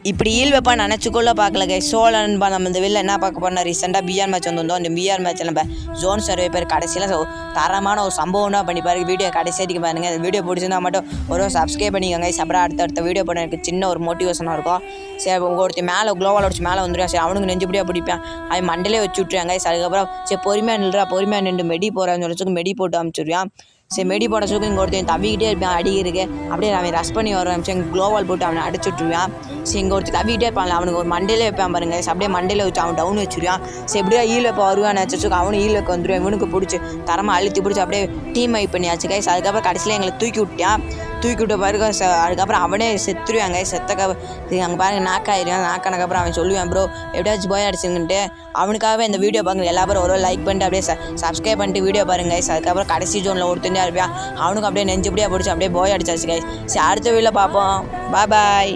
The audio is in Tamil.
இப்படி ஈல் வைப்பான்னு நினச்சிக்கொள்ள பார்க்கல கைஸ். சோழன்பா நம்ம இந்த வெளில என்ன பார்க்க போனால் ரீசெண்டாக பிஆர் மேட்ச் வந்தோம். அந்த பிஆர் மேட்ச்சில் நம்ம ஜோன் சர்வே பேர் கடைசியில் தரமான ஒரு சம்பவம்னா பண்ணி பாருங்க. வீடியோ கடைசிக்கு பாருங்கள். அந்த வீடியோ பிடிச்சிருந்தா மட்டும் ஒரு சப்ஸ்கிரைப் பண்ணிக்கோங்க கைஸ். அப்புறம் அடுத்த வீடியோ போட எனக்கு சின்ன ஒரு மோட்டிவேஷனாக இருக்கும். சரி ஒருத்தி மேலே குளோவால் வச்சு மேலே வந்துடுவேன். சரி அவனுக்கு நெஞ்சுபடியாக பிடிப்பேன். அவன் மண்டலே வச்சு விட்ருவாங்க கைஸ். அதுக்கப்புறம் சரி பொறுமையாக நின்று மெடி போகிறான்னு சொல்லிச்சுக்கு மெடி போட்டு அனுப்பிச்சுடுவான். சரி மெடி போட சொல்லுக்கு இங்கே ஒருத்தன் தவிக்கிட்டே இருப்பான் அடிக்கிறதுக்கு. அப்படியே அவன் ரஷ் பண்ணி வருவான். சரி குளோவால் போட்டு அவனை அடிச்சு விட்டுருவான். சரி இங்கே ஒருத்தர் தவிக்கிட்டே இருப்பான். அவனுக்கு ஒரு மண்டையிலே வைப்பான் பாருங்க. அப்படியே மண்டையில் வச்சு அவன் டவுன் வச்சுருவான். சரி எப்படியா ஈல் வைப்ப வருவான்னு வச்சுக்கு அவனு ஈல் வைக்க வந்துடுவான். இவனுக்கு பிடிச்சி தரமாக அழுத்தி பிடிச்சி அப்படியே டீம் ஐப் பண்ணியாச்சு கைஸ். அதுக்கப்புறம் கடைசியில் எங்களை தூக்கி விட்ட பிறகு அதுக்கப்புறம் அவனே செத்துருவாங்க. அங்கே பாருங்க நாக்காயிருவான். நாக்கானக்கப்புறம் அவன் சொல்லுவான் ப்ரோ எப்படியாச்சும் போய் அடிச்சுங்கன்ட்டு. அவனுக்காகவே இந்த வீடியோ பாருங்க. எல்லாரும் ஒரு லைக் பண்ணிட்டு அப்படியே சப்ஸ்கிரைப் பண்ணிட்டு வீடியோ பாருங்க கைஸ். அதுக்கப்புறம் கடைசி ஜோனில் ஒருத்தஞ்சா இருப்பான். அவனுக்கு அப்படியே நெஞ்சு அப்படியே பிடிச்சி அப்படியே போய் அடிச்சாச்சு கைஸ். சரி அடுத்த வீடியோவில் பார்ப்போம். பாய்.